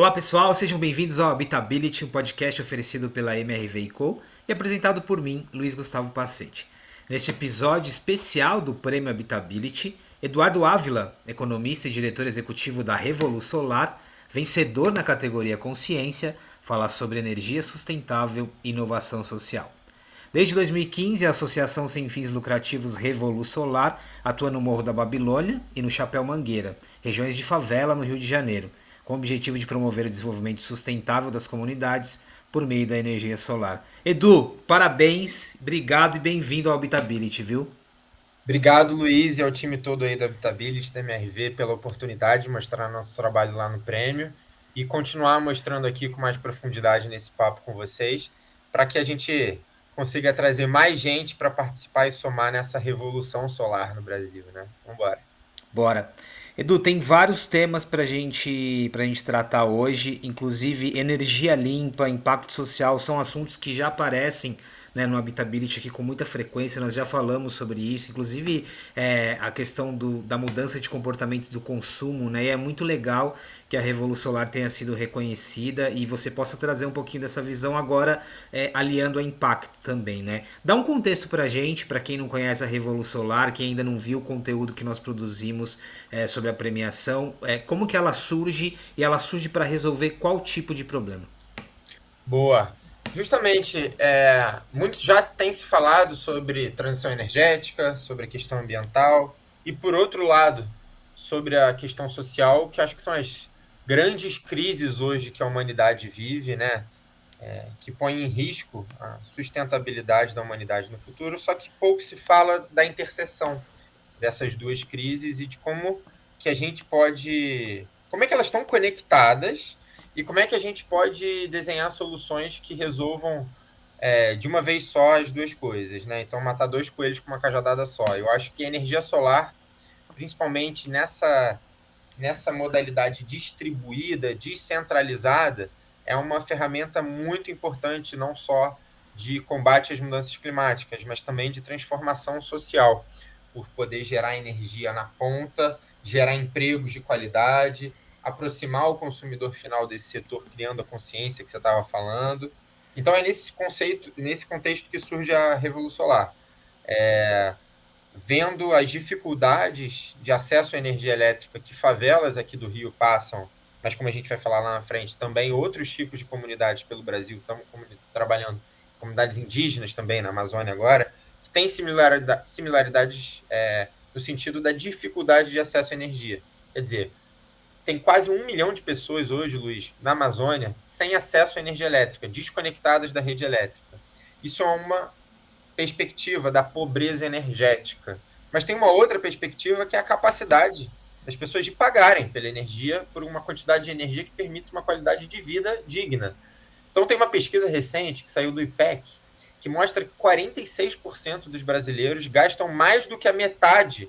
Olá pessoal, sejam bem-vindos ao Habitability, um podcast oferecido pela MRV & Co e apresentado por mim, Luiz Gustavo Pacete. Neste episódio especial do Prêmio Habitability, Eduardo Ávila, economista e diretor executivo da Revolu Solar, vencedor na categoria Consciência, fala sobre energia sustentável e inovação social. Desde 2015, a associação sem fins lucrativos Revolu Solar atua no Morro da Babilônia e no Chapéu Mangueira, regiões de favela no Rio de Janeiro, com o objetivo de promover o desenvolvimento sustentável das comunidades por meio da energia solar. Edu, parabéns, obrigado e bem-vindo ao Habitability, viu? Obrigado, Luiz, e ao time todo aí da Habitability, da MRV, pela oportunidade de mostrar nosso trabalho lá no prêmio e continuar mostrando aqui com mais profundidade nesse papo com vocês, para que a gente consiga trazer mais gente para participar e somar nessa revolução solar no Brasil, né? Vamos embora. Bora. Edu, tem vários temas pra gente tratar hoje, inclusive energia limpa, impacto social, são assuntos que já aparecem, né, no Habitability aqui com muita frequência, nós já falamos sobre isso, inclusive a questão da mudança de comportamento do consumo, né, e é muito legal que a Revolução Solar tenha sido reconhecida e você possa trazer um pouquinho dessa visão agora, aliando a impacto também, né. Dá um contexto pra gente, pra quem não conhece a Revolução Solar, quem ainda não viu o conteúdo que nós produzimos sobre a premiação, como que ela surge e ela surge para resolver qual tipo de problema? Boa. Justamente, muitos já têm se falado sobre transição energética, sobre a questão ambiental, e por outro lado, sobre a questão social, que acho que são as grandes crises hoje que a humanidade vive, né? Que põem em risco a sustentabilidade da humanidade no futuro, só que pouco se fala da interseção dessas duas crises e de como que a gente pode, como é que elas estão conectadas e como é que a gente pode desenhar soluções que resolvam de uma vez só as duas coisas, né? Então matar dois coelhos com uma cajadada só. Eu acho que a energia solar, principalmente nessa modalidade distribuída, descentralizada, é uma ferramenta muito importante não só de combate às mudanças climáticas, mas também de transformação social, por poder gerar energia na ponta, gerar empregos de qualidade, aproximar o consumidor final desse setor, criando a consciência que você estava falando. Então é nesse conceito, nesse contexto que surge a Revolução Solar. É, Vendo as dificuldades de acesso à energia elétrica que favelas aqui do Rio passam, mas como a gente vai falar lá na frente, também outros tipos de comunidades pelo Brasil estão trabalhando, comunidades indígenas também na Amazônia agora, que têm similaridades no sentido da dificuldade de acesso à energia. Quer dizer, tem quase 1 milhão de pessoas hoje, Luiz, na Amazônia, sem acesso à energia elétrica, desconectadas da rede elétrica. Isso é uma perspectiva da pobreza energética. Mas tem uma outra perspectiva que é a capacidade das pessoas de pagarem pela energia por uma quantidade de energia que permita uma qualidade de vida digna. Então tem uma pesquisa recente que saiu do IPEC que mostra que 46% dos brasileiros gastam mais do que a metade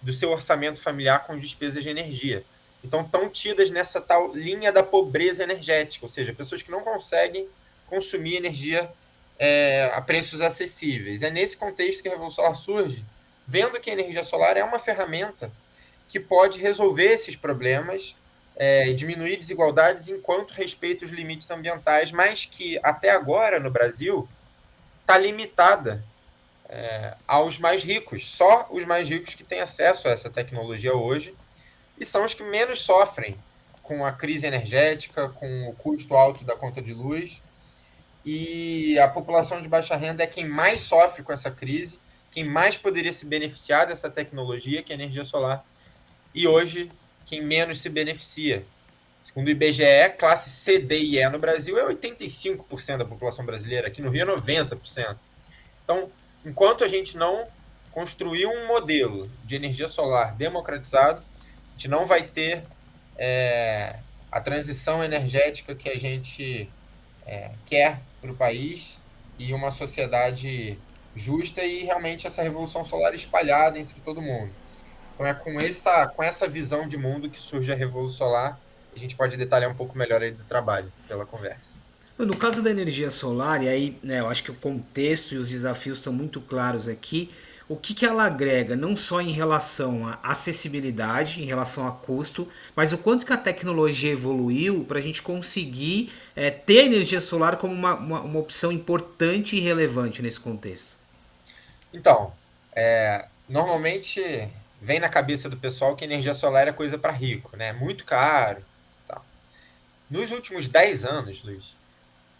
do seu orçamento familiar com despesas de energia. Então estão tidas nessa tal linha da pobreza energética, ou seja, pessoas que não conseguem consumir energia a preços acessíveis. É nesse contexto que a Revolução Solar surge, vendo que a energia solar é uma ferramenta que pode resolver esses problemas, diminuir desigualdades enquanto respeita os limites ambientais, mas que até agora no Brasil está limitada aos mais ricos. Só os mais ricos que têm acesso a essa tecnologia hoje e são os que menos sofrem com a crise energética, com o custo alto da conta de luz. E a população de baixa renda é quem mais sofre com essa crise, quem mais poderia se beneficiar dessa tecnologia, que é a energia solar, e hoje quem menos se beneficia. Segundo o IBGE, classe C, D e E no Brasil é 85% da população brasileira, aqui no Rio é 90%. Então, enquanto a gente não construir um modelo de energia solar democratizado, a gente não vai ter a transição energética que a gente quer para o país e uma sociedade justa e realmente essa revolução solar espalhada entre todo mundo. Então é com essa visão de mundo que surge a Revolução Solar. A gente pode detalhar um pouco melhor aí do trabalho pela conversa. No caso da energia solar, e aí, né, eu acho que o contexto e os desafios estão muito claros aqui. o que, que ela agrega, não só em relação à acessibilidade, em relação a custo, mas o quanto que a tecnologia evoluiu para a gente conseguir ter a energia solar como uma opção importante e relevante nesse contexto. Então, normalmente vem na cabeça do pessoal que energia solar é coisa para rico, né? Muito caro. Tá. Nos últimos 10 anos, Luiz,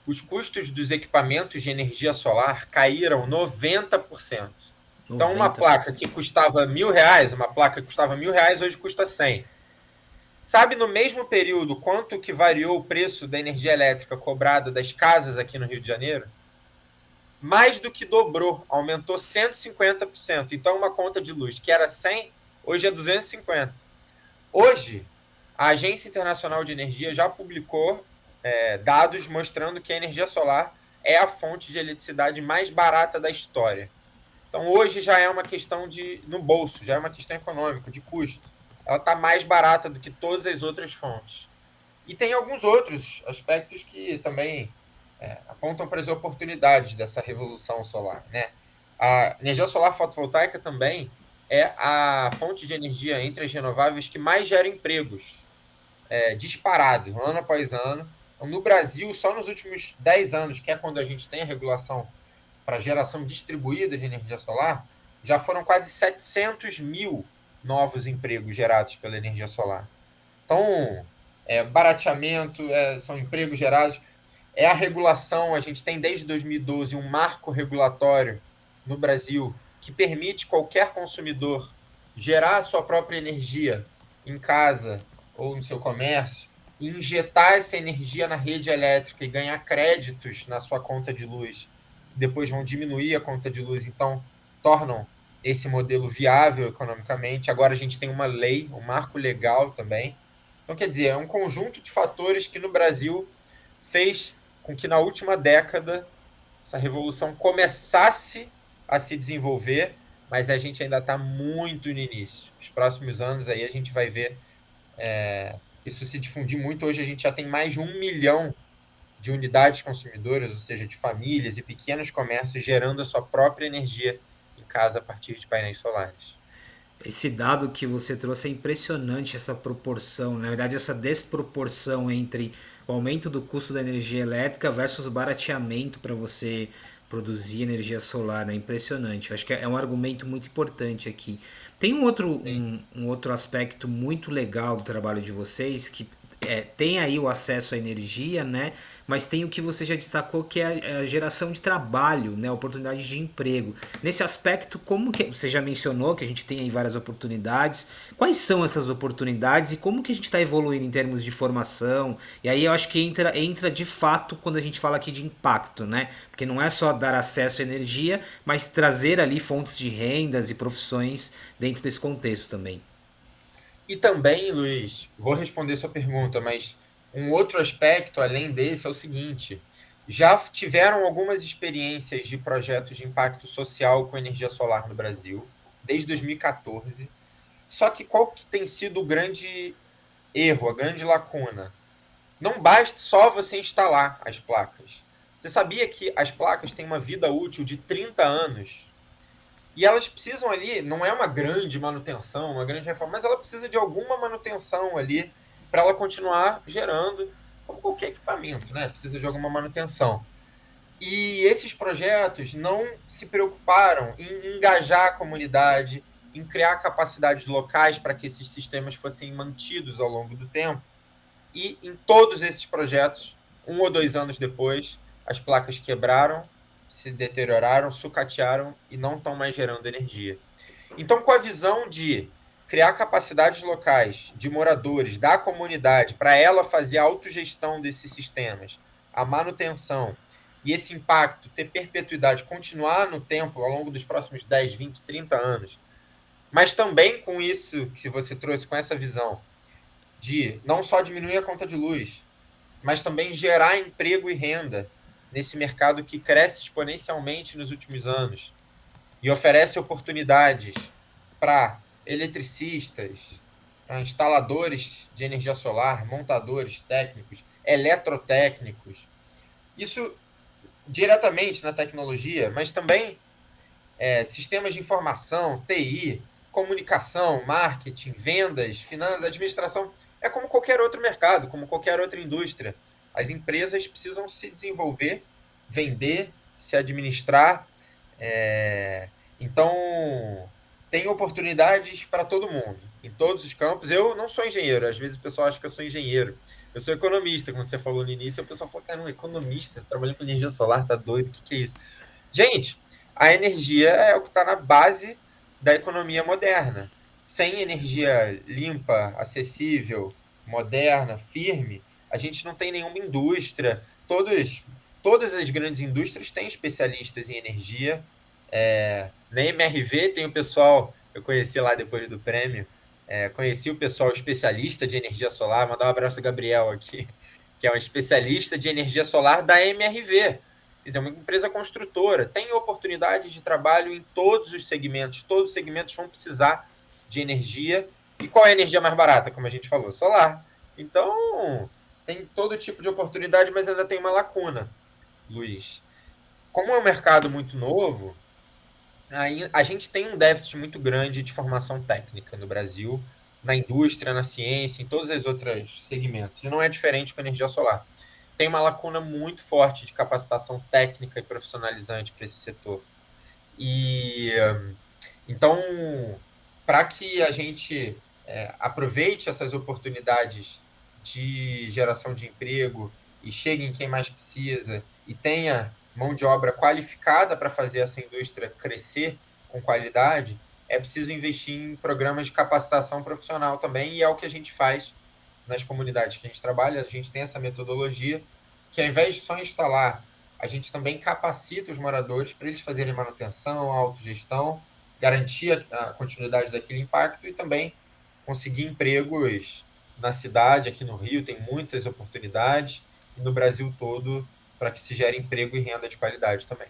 os custos dos equipamentos de energia solar caíram 90%. Então, uma placa 90%. que custava R$ 1.000, uma placa que custava R$ 1.000, hoje custa 100. Sabe no mesmo período quanto que variou o preço da energia elétrica cobrada das casas aqui no Rio de Janeiro? Mais do que dobrou, aumentou 150%. Então, uma conta de luz que era 100, hoje é 250. Hoje, a Agência Internacional de Energia já publicou dados mostrando que a energia solar é a fonte de eletricidade mais barata da história. Então, hoje já é uma questão no bolso, já é uma questão econômica, de custo. Ela está mais barata do que todas as outras fontes. E tem alguns outros aspectos que também apontam para as oportunidades dessa revolução solar, né? A energia solar fotovoltaica também é a fonte de energia entre as renováveis que mais gera empregos, disparado, ano após ano. Então, no Brasil, só nos últimos 10 anos, que é quando a gente tem a regulação para geração distribuída de energia solar, já foram quase 700 mil novos empregos gerados pela energia solar. Então, barateamento, são empregos gerados, é a regulação. A gente tem desde 2012 um marco regulatório no Brasil que permite qualquer consumidor gerar a sua própria energia em casa ou no seu comércio, injetar essa energia na rede elétrica e ganhar créditos na sua conta de luz, depois vão diminuir a conta de luz, então tornam esse modelo viável economicamente. Agora a gente tem uma lei, um marco legal também. Então, quer dizer, é um conjunto de fatores que no Brasil fez com que na última década essa revolução começasse a se desenvolver, mas a gente ainda está muito no início. Nos próximos anos aí a gente vai ver isso se difundir muito. Hoje a gente já tem mais de 1 milhão de unidades consumidoras, ou seja, de famílias e pequenos comércios gerando a sua própria energia em casa a partir de painéis solares. Esse dado que você trouxe é impressionante, essa proporção, na verdade essa desproporção entre o aumento do custo da energia elétrica versus o barateamento para você produzir energia solar, né? Impressionante. Eu acho que é um argumento muito importante aqui. Tem um outro aspecto muito legal do trabalho de vocês, que tem aí o acesso à energia, né? Mas tem o que você já destacou, que é a geração de trabalho, né? Oportunidade de emprego. Nesse aspecto, como que você já mencionou que a gente tem aí várias oportunidades? Quais são essas oportunidades e como que a gente está evoluindo em termos de formação? E aí eu acho que entra de fato quando a gente fala aqui de impacto, né? Porque não é só dar acesso à energia, mas trazer ali fontes de rendas e profissões dentro desse contexto também. E também, Luiz, vou responder sua pergunta, mas um outro aspecto além desse é o seguinte: já tiveram algumas experiências de projetos de impacto social com energia solar no Brasil, desde 2014. Só que qual que tem sido o grande erro, a grande lacuna? Não basta só você instalar as placas. Você sabia que as placas têm uma vida útil de 30 anos? E elas precisam ali, não é uma grande manutenção, uma grande reforma, mas ela precisa de alguma manutenção ali para ela continuar gerando, como qualquer equipamento, né? Precisa de alguma manutenção. E esses projetos não se preocuparam em engajar a comunidade, em criar capacidades locais para que esses sistemas fossem mantidos ao longo do tempo. E em todos esses projetos, 1 ou 2 anos depois, as placas quebraram, se deterioraram, sucatearam e não estão mais gerando energia. Então, com a visão de criar capacidades locais de moradores, da comunidade, para ela fazer a autogestão desses sistemas, a manutenção e esse impacto ter perpetuidade, continuar no tempo ao longo dos próximos 10, 20, 30 anos, mas também com isso que você trouxe, com essa visão de não só diminuir a conta de luz, mas também gerar emprego e renda nesse mercado que cresce exponencialmente nos últimos anos e oferece oportunidades para eletricistas, para instaladores de energia solar, montadores técnicos, eletrotécnicos. Isso diretamente na tecnologia, mas também sistemas de informação, TI, comunicação, marketing, vendas, finanças, administração. É como qualquer outro mercado, como qualquer outra indústria. As empresas precisam se desenvolver, vender, se administrar. Então, tem oportunidades para todo mundo, em todos os campos. Eu não sou engenheiro, às vezes o pessoal acha que eu sou engenheiro. Eu sou economista, como você falou no início, o pessoal falou, cara, um economista, trabalhando com energia solar, tá doido, o que é isso? Gente, a energia é o que está na base da economia moderna. Sem energia limpa, acessível, moderna, firme, a gente não tem nenhuma indústria. Todas as grandes indústrias têm especialistas em energia. Na MRV tem o pessoal, eu conheci lá depois do prêmio, conheci o pessoal especialista de energia solar, mandar um abraço ao Gabriel aqui, que é um especialista de energia solar da MRV. Quer dizer, uma empresa construtora, tem oportunidade de trabalho em todos os segmentos vão precisar de energia. E qual é a energia mais barata, como a gente falou? Solar. Então, tem todo tipo de oportunidade, mas ainda tem uma lacuna, Luiz. Como é um mercado muito novo, a gente tem um déficit muito grande de formação técnica no Brasil, na indústria, na ciência, em todos os outros segmentos. E não é diferente com a energia solar. Tem uma lacuna muito forte de capacitação técnica e profissionalizante para esse setor. E então, para que a gente aproveite essas oportunidades de geração de emprego e chegue em quem mais precisa e tenha mão de obra qualificada para fazer essa indústria crescer com qualidade, é preciso investir em programas de capacitação profissional também, e é o que a gente faz nas comunidades que a gente trabalha. A gente tem essa metodologia que, ao invés de só instalar, a gente também capacita os moradores para eles fazerem manutenção, autogestão, garantir a continuidade daquele impacto e também conseguir empregos na cidade. Aqui no Rio tem muitas oportunidades, e no Brasil todo, para que se gere emprego e renda de qualidade também.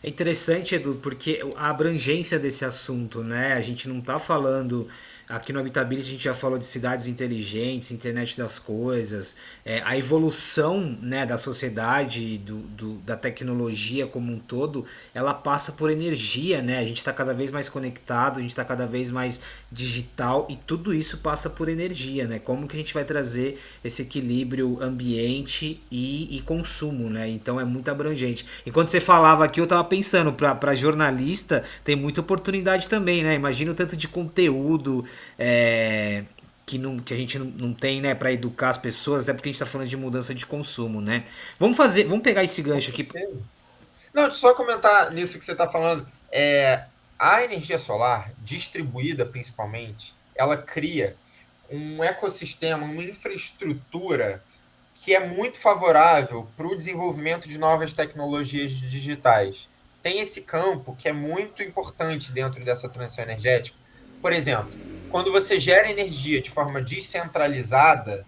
É interessante, Edu, porque a abrangência desse assunto, né? A gente não tá falando. Aqui no Habitability a gente já falou de cidades inteligentes, internet das coisas, a evolução, né, da sociedade, da tecnologia como um todo, ela passa por energia, né? A gente está cada vez mais conectado, a gente está cada vez mais digital e tudo isso passa por energia, né? Como que a gente vai trazer esse equilíbrio ambiente e consumo, né? Então é muito abrangente. Enquanto você falava aqui, eu tava pensando, para jornalista tem muita oportunidade também, né? Imagina o tanto de conteúdo que a gente não tem, né, para educar as pessoas, até porque a gente está falando de mudança de consumo, né? Vamos pegar esse gancho aqui. Não, deixa eu só comentar nisso que você está falando. A energia solar, distribuída principalmente, ela cria um ecossistema, uma infraestrutura que é muito favorável para o desenvolvimento de novas tecnologias digitais. Tem esse campo que é muito importante dentro dessa transição energética. Por exemplo, quando você gera energia de forma descentralizada,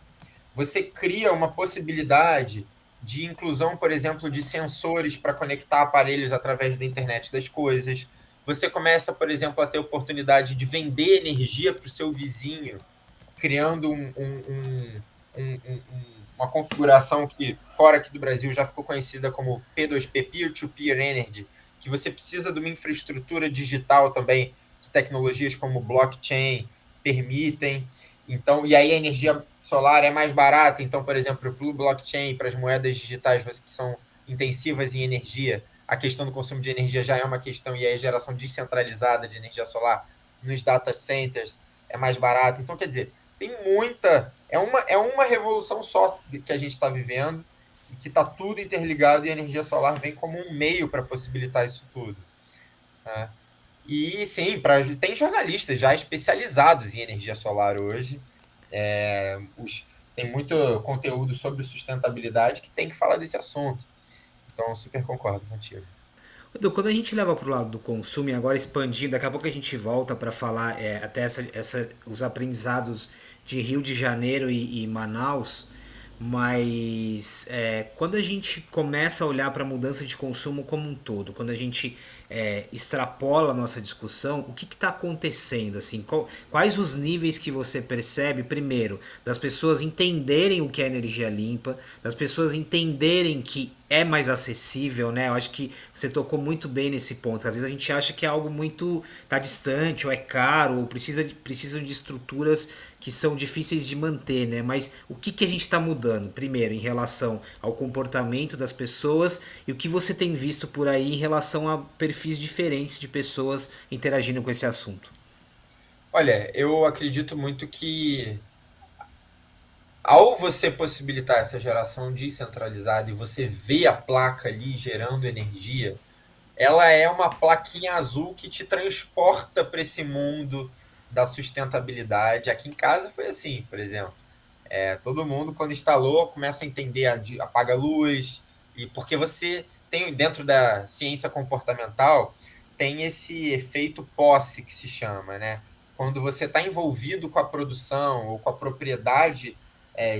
você cria uma possibilidade de inclusão, por exemplo, de sensores para conectar aparelhos através da internet das coisas. Você começa, por exemplo, a ter oportunidade de vender energia para o seu vizinho, criando uma configuração que, fora aqui do Brasil, já ficou conhecida como P2P, Peer-to-Peer Energy, que você precisa de uma infraestrutura digital também, que tecnologias como blockchain permitem. Então, e aí a energia solar é mais barata. Então, por exemplo, para o blockchain, para as moedas digitais que são intensivas em energia, a questão do consumo de energia já é uma questão, e aí a geração descentralizada de energia solar nos data centers é mais barata. Então, quer dizer, tem muita. É uma revolução só que a gente está vivendo, e que está tudo interligado, e a energia solar vem como um meio para possibilitar isso tudo. Né? E sim, tem jornalistas já especializados em energia solar hoje. Tem muito conteúdo sobre sustentabilidade que tem que falar desse assunto. Então, super concordo contigo. Edu, quando a gente leva para o lado do consumo e agora expandindo, daqui a pouco a gente volta para falar até os aprendizados de Rio de Janeiro e Manaus, mas quando a gente começa a olhar para a mudança de consumo como um todo, quando a gente extrapola a nossa discussão, o que está acontecendo? Assim, quais os níveis que você percebe, primeiro, das pessoas entenderem o que é energia limpa, das pessoas entenderem que é mais acessível, né? Eu acho que você tocou muito bem nesse ponto. Às vezes a gente acha que é algo muito tá distante, ou é caro, ou precisam de estruturas que são difíceis de manter, né? Mas o que, que a gente está mudando? Primeiro, em relação ao comportamento das pessoas e o que você tem visto por aí em relação a perfis diferentes de pessoas interagindo com esse assunto. Olha, eu acredito muito que ao você possibilitar essa geração descentralizada e você vê a placa ali gerando energia, ela é uma plaquinha azul que te transporta para esse mundo da sustentabilidade. Aqui em casa foi assim, por exemplo. Todo mundo, quando instalou, começa a entender apaga a luz, e porque você tem, dentro da ciência comportamental, tem esse efeito posse que se chama, né? Quando você está envolvido com a produção ou com a propriedade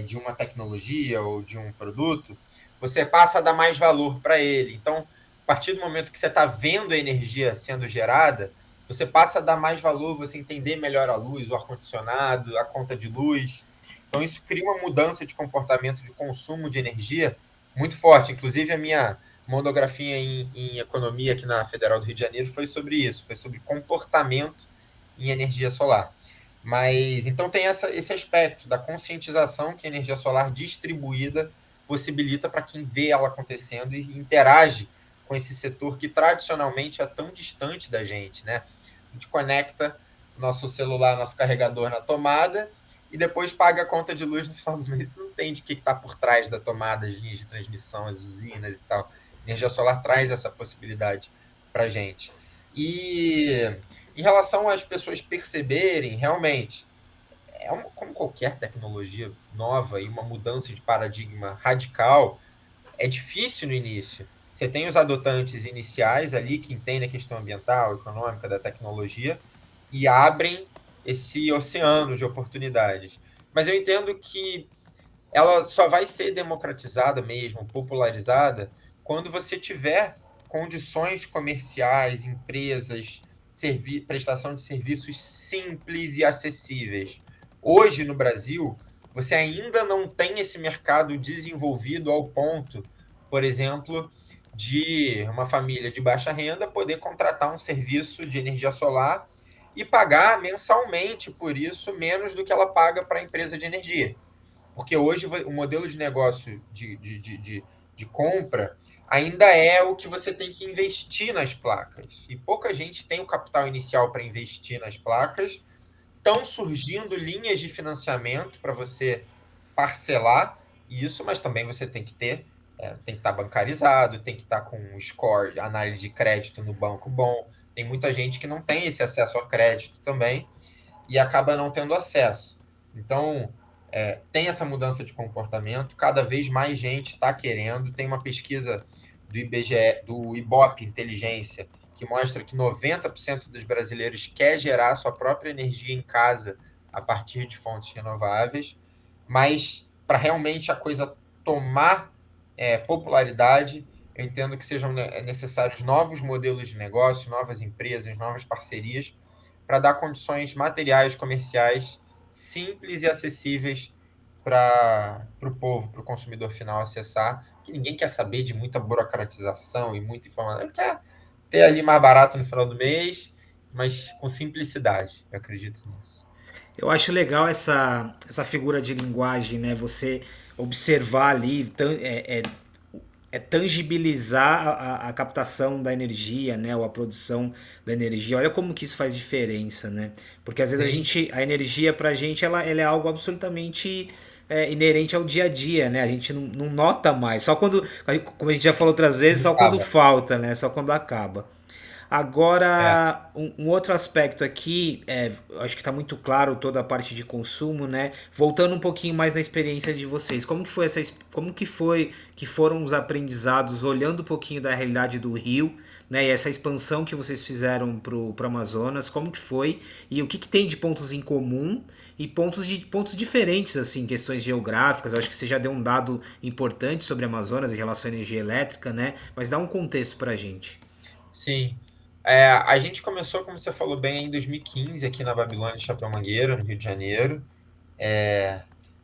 de uma tecnologia ou de um produto, você passa a dar mais valor para ele. Então, a partir do momento que você está vendo a energia sendo gerada, você passa a dar mais valor, você entender melhor a luz, o ar-condicionado, a conta de luz. Então, isso cria uma mudança de comportamento de consumo de energia muito forte. Inclusive, a minha monografia em economia aqui na Federal do Rio de Janeiro foi sobre isso, foi sobre comportamento em energia solar. Mas então tem esse aspecto da conscientização que a energia solar distribuída possibilita para quem vê ela acontecendo e interage com esse setor que tradicionalmente é tão distante da gente, né? A gente conecta nosso celular, nosso carregador na tomada e depois paga a conta de luz no final do mês. Você não entende o que está por trás da tomada, as linhas de transmissão, as usinas e tal. A energia solar traz essa possibilidade para a gente. E em relação às pessoas perceberem, realmente, como qualquer tecnologia nova e uma mudança de paradigma radical, é difícil no início. Você tem os adotantes iniciais ali que entendem a questão ambiental, econômica, da tecnologia e abrem esse oceano de oportunidades. Mas eu entendo que ela só vai ser democratizada mesmo, popularizada, quando você tiver condições comerciais, empresas, prestação de serviços simples e acessíveis. Hoje, no Brasil, você ainda não tem esse mercado desenvolvido ao ponto, por exemplo, de uma família de baixa renda poder contratar um serviço de energia solar e pagar mensalmente por isso menos do que ela paga para a empresa de energia. Porque hoje o modelo de negócio de compra ainda é o que você tem que investir nas placas. E pouca gente tem o capital inicial para investir nas placas. Estão surgindo linhas de financiamento para você parcelar isso, mas também você tem que ter, tem que estar bancarizado, tem que estar com um score, análise de crédito no banco bom. Tem muita gente que não tem esse acesso a crédito também e acaba não tendo acesso. Então, tem essa mudança de comportamento, cada vez mais gente está querendo. Tem uma pesquisa do IBGE, do Ibope Inteligência, que mostra que 90% dos brasileiros quer gerar sua própria energia em casa a partir de fontes renováveis, mas para realmente a coisa tomar popularidade, eu entendo que sejam necessários novos modelos de negócio, novas empresas, novas parcerias, para dar condições materiais, comerciais simples e acessíveis para o povo, para o consumidor final acessar, que ninguém quer saber de muita burocratização e muita informação. Ele quer ter ali mais barato no final do mês, mas com simplicidade. Eu acredito nisso. Eu acho legal essa figura de linguagem, né? Você observar ali, tangibilizar a captação da energia, né? Ou a produção da energia. Olha como que isso faz diferença, né? Porque às vezes Sim, a energia pra gente, ela é algo absolutamente inerente ao dia a dia, né? A gente não nota mais. Só quando, como a gente já falou outras vezes, só quando acaba. falta, né? Só quando acaba. É. Agora, um outro aspecto aqui, acho que está muito claro toda a parte de consumo, né? Voltando um pouquinho mais na experiência de vocês, como que foram os aprendizados, olhando um pouquinho da realidade do Rio, né? E essa expansão que vocês fizeram pro Amazonas, como que foi e o que tem de pontos em comum e pontos diferentes, assim, questões geográficas. Eu acho que você já deu um dado importante sobre Amazonas em relação à energia elétrica, né? Mas dá um contexto para a gente. Sim. A gente começou, como você falou bem, em 2015, aqui na Babilônia de Chapéu Mangueira, no Rio de Janeiro. É,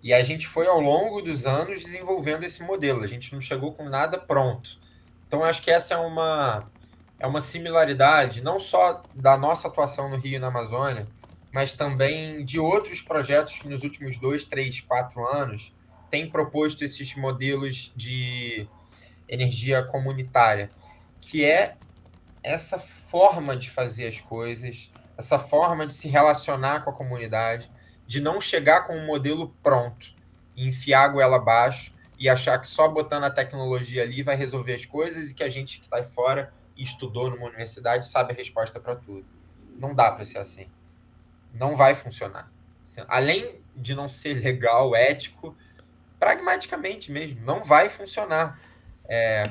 E a gente foi, ao longo dos anos, desenvolvendo esse modelo. A gente não chegou com nada pronto. Então, acho que essa é uma similaridade, não só da nossa atuação no Rio e na Amazônia, mas também de outros projetos que nos últimos 2, 3, 4 anos têm proposto esses modelos de energia comunitária, que é essa forma de fazer as coisas, essa forma de se relacionar com a comunidade, de não chegar com um modelo pronto, enfiar a goela abaixo e achar que só botando a tecnologia ali vai resolver as coisas e que a gente que está aí fora e estudou numa universidade sabe a resposta para tudo. Não dá para ser assim. Não vai funcionar. Além de não ser legal, ético, pragmaticamente mesmo, não vai funcionar.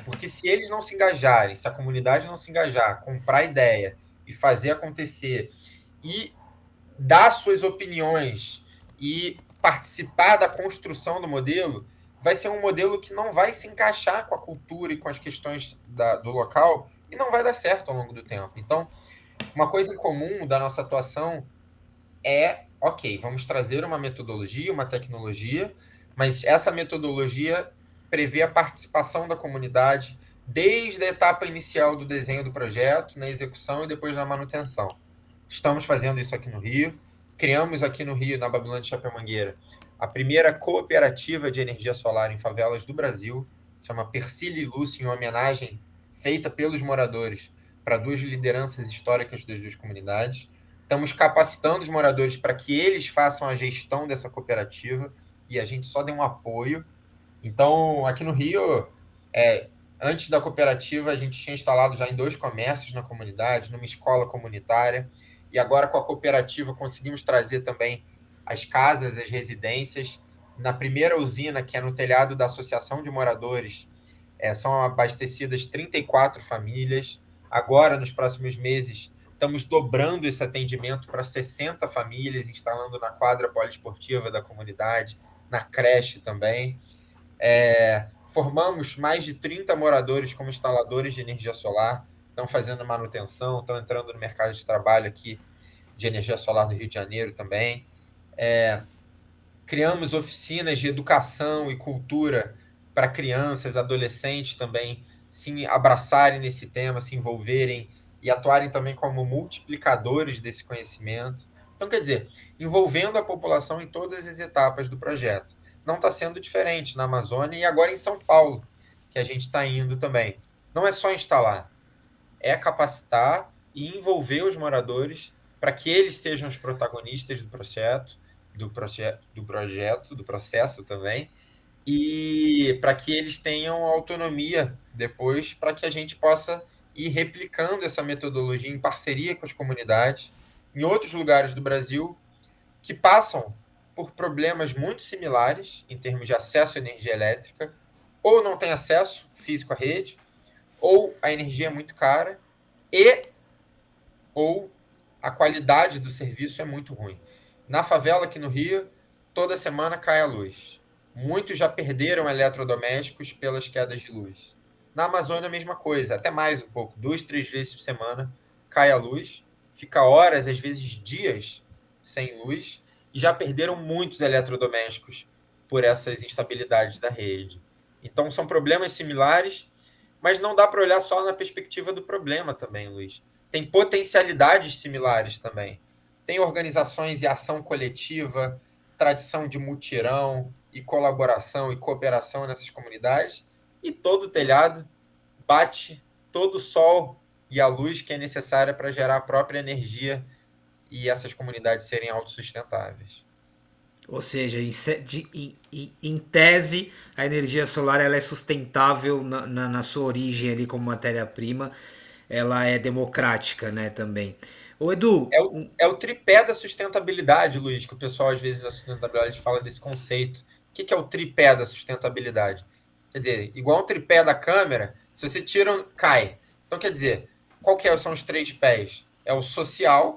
Porque se eles não se engajarem, se a comunidade não se engajar, comprar ideia e fazer acontecer, e dar suas opiniões e participar da construção do modelo, vai ser um modelo que não vai se encaixar com a cultura e com as questões do local e não vai dar certo ao longo do tempo. Então, uma coisa em comum da nossa atuação ok, vamos trazer uma metodologia, uma tecnologia, mas essa metodologia prevê a participação da comunidade desde a etapa inicial do desenho do projeto, na execução e depois na manutenção. Estamos fazendo isso aqui no Rio. Criamos aqui no Rio, na Babilônia de Chapéu-Mangueira, a primeira cooperativa de energia solar em favelas do Brasil, chama Persília e Lúcia, em homenagem feita pelos moradores para duas lideranças históricas das duas comunidades. Estamos capacitando os moradores para que eles façam a gestão dessa cooperativa e a gente só deu um apoio. Então, aqui no Rio, antes da cooperativa, a gente tinha instalado já em 2 comércios na comunidade, numa escola comunitária, e agora com a cooperativa conseguimos trazer também as casas, as residências. Na primeira usina, que é no telhado da Associação de Moradores, são abastecidas 34 famílias. Agora, nos próximos meses, estamos dobrando esse atendimento para 60 famílias, instalando na quadra poliesportiva da comunidade, na creche também. Formamos mais de 30 moradores como instaladores de energia solar, estão fazendo manutenção, estão entrando no mercado de trabalho aqui de energia solar do Rio de Janeiro também. Criamos oficinas de educação e cultura para crianças, adolescentes também se abraçarem nesse tema, se envolverem e atuarem também como multiplicadores desse conhecimento. Então, quer dizer, envolvendo a população em todas as etapas do projeto. Não está sendo diferente na Amazônia e agora em São Paulo, que a gente está indo também. Não é só instalar, é capacitar e envolver os moradores para que eles sejam os protagonistas do processo também, e para que eles tenham autonomia depois, para que a gente possa ir replicando essa metodologia em parceria com as comunidades em outros lugares do Brasil que passam por problemas muito similares em termos de acesso à energia elétrica, ou não tem acesso físico à rede, ou a energia é muito cara, ou a qualidade do serviço é muito ruim. Na favela aqui no Rio, toda semana cai a luz. Muitos já perderam eletrodomésticos pelas quedas de luz. Na Amazônia, a mesma coisa, até mais um pouco. 2, 3 vezes por semana cai a luz, fica horas, às vezes dias, sem luz, e já perderam muitos eletrodomésticos por essas instabilidades da rede. Então, são problemas similares, mas não dá para olhar só na perspectiva do problema também, Luiz. Tem potencialidades similares também. Tem organizações e ação coletiva, tradição de mutirão e colaboração e cooperação nessas comunidades, e todo telhado bate todo o sol e a luz que é necessária para gerar a própria energia e essas comunidades serem autossustentáveis. Ou seja, em tese, a energia solar ela é sustentável na sua origem ali como matéria-prima, ela é democrática, né, também. Ô Edu... É o tripé da sustentabilidade, Luiz, que o pessoal às vezes da sustentabilidade fala desse conceito. O que é o tripé da sustentabilidade? Quer dizer, igual o tripé da câmera, se você tira, cai. Então, quer dizer, são os 3 pés? É o social,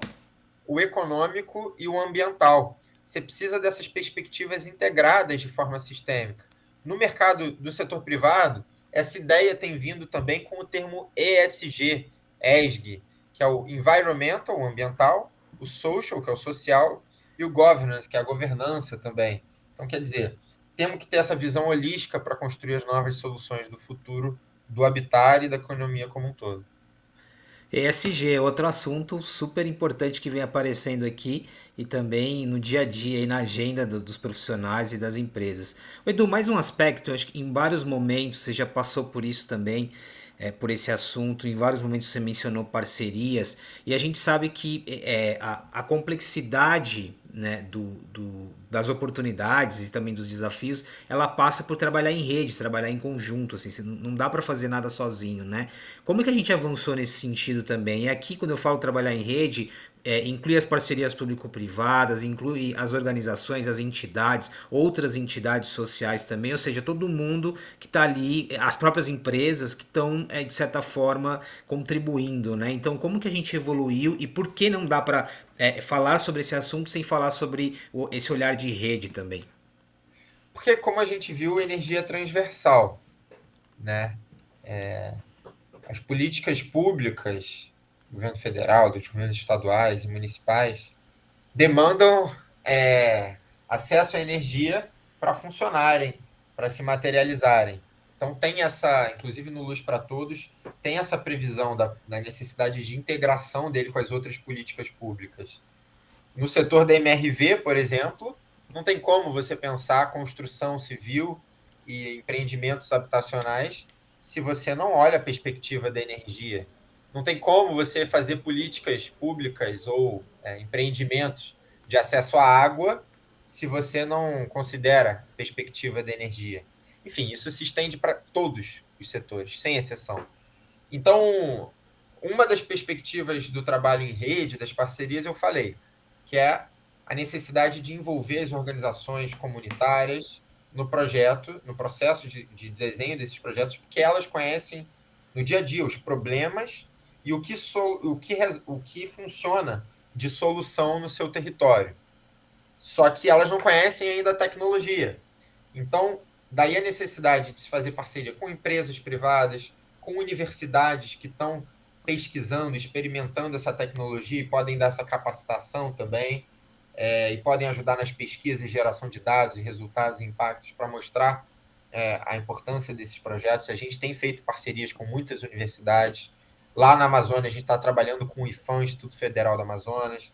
o econômico e o ambiental. Você precisa dessas perspectivas integradas de forma sistêmica. No mercado do setor privado, essa ideia tem vindo também com o termo ESG, que é o environmental, o ambiental, o social, que é o social, e o governance, que é a governança também. Então, quer dizer, temos que ter essa visão holística para construir as novas soluções do futuro do habitat e da economia como um todo. ESG é outro assunto super importante que vem aparecendo aqui e também no dia a dia e na agenda dos profissionais e das empresas. Edu, mais um aspecto, eu acho que em vários momentos você já passou por isso também, por esse assunto, em vários momentos você mencionou parcerias e a gente sabe que a complexidade, né, das oportunidades e também dos desafios, ela passa por trabalhar em rede, trabalhar em conjunto, assim, não dá para fazer nada sozinho, né? Como que a gente avançou nesse sentido também? E aqui, quando eu falo trabalhar em rede, inclui as parcerias público-privadas, inclui as organizações, as entidades, outras entidades sociais também, ou seja, todo mundo que está ali, as próprias empresas que estão, de certa forma, contribuindo, né? Então, como que a gente evoluiu e por que não dá para falar sobre esse assunto sem falar sobre esse olhar de rede também? Porque, como a gente viu, energia é transversal, né? As políticas públicas, do governo federal, dos governos estaduais e municipais, demandam acesso à energia para funcionarem, para se materializarem. Então tem essa, inclusive no Luz para Todos, tem essa previsão da necessidade de integração dele com as outras políticas públicas. No setor da MRV, por exemplo, não tem como você pensar construção civil e empreendimentos habitacionais se você não olha a perspectiva da energia. Não tem como você fazer políticas públicas ou empreendimentos de acesso à água se você não considera a perspectiva da energia. Enfim, isso se estende para todos os setores, sem exceção. Então, uma das perspectivas do trabalho em rede, das parcerias, eu falei, que é a necessidade de envolver as organizações comunitárias no projeto, no processo de desenho desses projetos, porque elas conhecem no dia a dia os problemas e o que funciona de solução no seu território. Só que elas não conhecem ainda a tecnologia. Então, daí a necessidade de se fazer parceria com empresas privadas, com universidades que estão pesquisando, experimentando essa tecnologia e podem dar essa capacitação também, e podem ajudar nas pesquisas e geração de dados e resultados e impactos para mostrar a importância desses projetos. A gente tem feito parcerias com muitas universidades. Lá na Amazônia, a gente está trabalhando com o IFAM, Instituto Federal do Amazonas,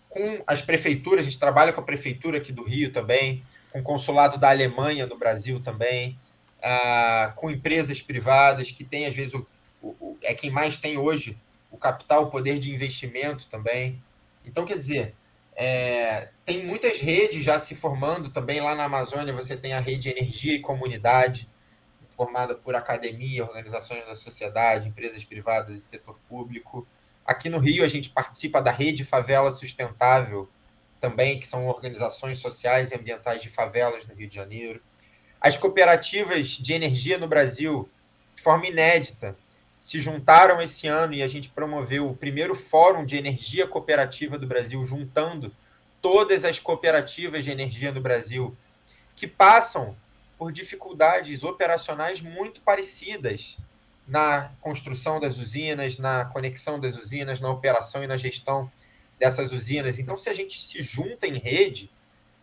com as prefeituras, a gente trabalha com a prefeitura aqui do Rio também, com o consulado da Alemanha no Brasil também, com empresas privadas que têm, às vezes, é quem mais tem hoje o capital, o poder de investimento também. Então, quer dizer, tem muitas redes já se formando também. Lá na Amazônia você tem a rede Energia e Comunidade, formada por academia, organizações da sociedade, empresas privadas e setor público. Aqui no Rio, a gente participa da Rede Favela Sustentável, também, que são organizações sociais e ambientais de favelas no Rio de Janeiro. As cooperativas de energia no Brasil, de forma inédita, se juntaram esse ano e a gente promoveu o primeiro Fórum de Energia Cooperativa do Brasil, juntando todas as cooperativas de energia no Brasil que passam por dificuldades operacionais muito parecidas na construção das usinas, na conexão das usinas, na operação e na gestão dessas usinas. Então, se a gente se junta em rede,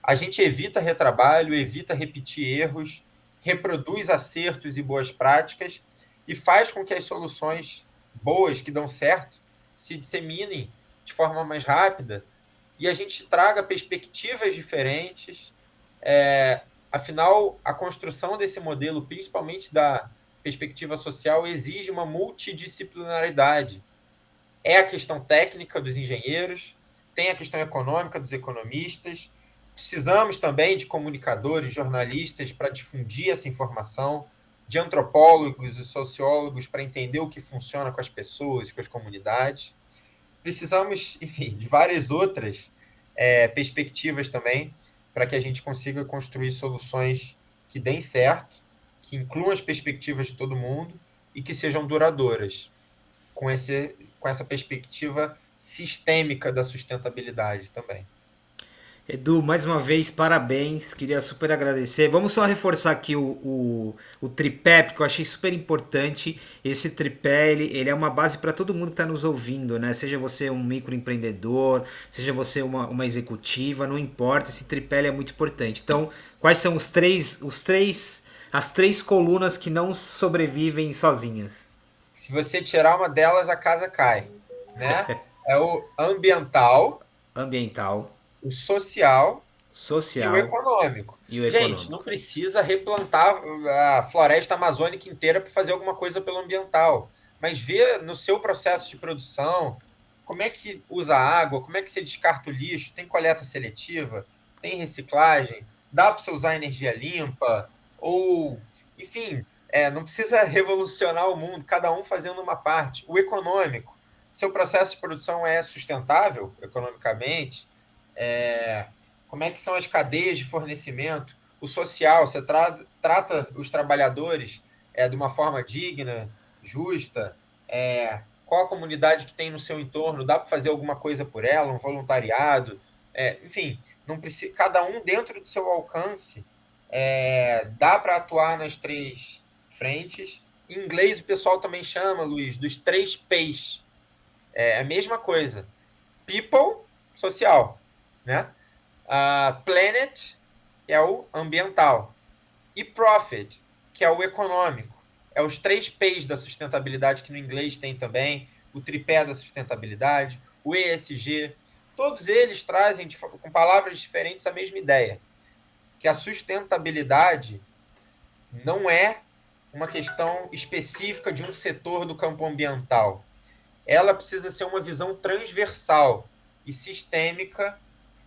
a gente evita retrabalho, evita repetir erros, reproduz acertos e boas práticas e faz com que as soluções boas que dão certo se disseminem de forma mais rápida e a gente traga perspectivas diferentes. Afinal, a construção desse modelo, principalmente da perspectiva social, exige uma multidisciplinaridade. É a questão técnica dos engenheiros, tem a questão econômica dos economistas. Precisamos também de comunicadores, jornalistas para difundir essa informação, de antropólogos e sociólogos para entender o que funciona com as pessoas, com as comunidades. Precisamos, enfim, de várias outras perspectivas também para que a gente consiga construir soluções que deem certo, que incluam as perspectivas de todo mundo e que sejam duradouras, com essa perspectiva sistêmica da sustentabilidade também. Edu, mais uma vez, parabéns. Queria super agradecer. Vamos só reforçar aqui o tripé, porque eu achei super importante. Esse tripé, ele é uma base para todo mundo que está nos ouvindo, né? Seja você um microempreendedor, seja você uma executiva, não importa. Esse tripé ele é muito importante. Então, quais são as três colunas que não sobrevivem sozinhas? Se você tirar uma delas, a casa cai, né? É o ambiental, Ambiental, o social e o social econômico. e o Gente, não econômico. precisa replantar a floresta amazônica inteira para fazer alguma coisa pelo ambiental, mas vê no seu processo de produção como é que usa água, como é que você descarta o lixo, tem coleta seletiva, tem reciclagem, dá para você usar energia limpa, ou, enfim, não precisa revolucionar o mundo, cada um fazendo uma parte. O econômico, seu processo de produção é sustentável economicamente, é, como é que são as cadeias de fornecimento, o social, você trata os trabalhadores de uma forma digna, justa, qual a comunidade que tem no seu entorno, dá para fazer alguma coisa por ela, um voluntariado, enfim, não precisa, cada um dentro do seu alcance, dá para atuar nas três frentes. Em inglês o pessoal também chama, Luiz, dos três P's. É a mesma coisa. People, social, né? Planet, que é o ambiental, e profit, que é o econômico. É os três P's da sustentabilidade, que no inglês tem também, o tripé da sustentabilidade, o ESG. Todos eles trazem, com palavras diferentes, a mesma ideia, que a sustentabilidade não é uma questão específica de um setor do campo ambiental. Ela precisa ser uma visão transversal e sistêmica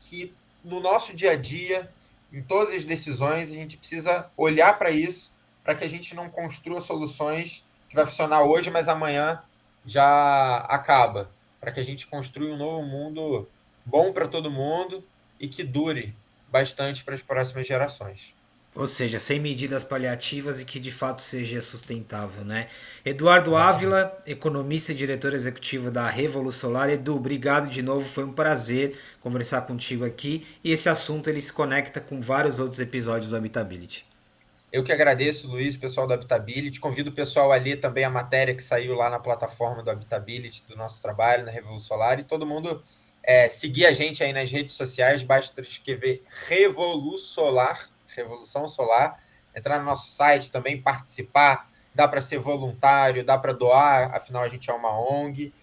que no nosso dia a dia, em todas as decisões, a gente precisa olhar para isso, para que a gente não construa soluções que vai funcionar hoje, mas amanhã já acaba. Para que a gente construa um novo mundo bom para todo mundo e que dure bastante para as próximas gerações. Ou seja, sem medidas paliativas e que de fato seja sustentável, né? Eduardo Exatamente. Ávila, economista e diretor executivo da Revolusolar. Edu, obrigado de novo, foi um prazer conversar contigo aqui. E esse assunto ele se conecta com vários outros episódios do Habitability. Eu que agradeço, Luiz, o pessoal do Habitability. Convido o pessoal a ler também a matéria que saiu lá na plataforma do Habitability, do nosso trabalho, na Revolusolar. E todo mundo seguir a gente aí nas redes sociais. Basta escrever Revolusolar, Revolução Solar. Entrar no nosso site também, participar. Dá para ser voluntário, dá para doar, afinal a gente é uma ONG.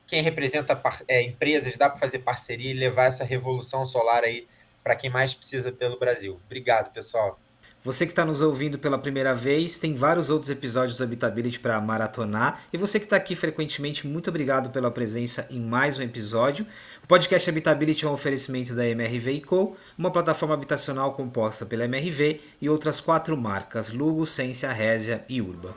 Quem representa empresas, dá para fazer parceria e levar essa revolução solar aí para quem mais precisa pelo Brasil. Obrigado, pessoal. Você que está nos ouvindo pela primeira vez, tem vários outros episódios do Habitability para maratonar. E você que está aqui frequentemente, muito obrigado pela presença em mais um episódio. O podcast Habitability é um oferecimento da MRV Co., uma plataforma habitacional composta pela MRV e outras 4 marcas, Lugo, Sensia, Resia e Urba.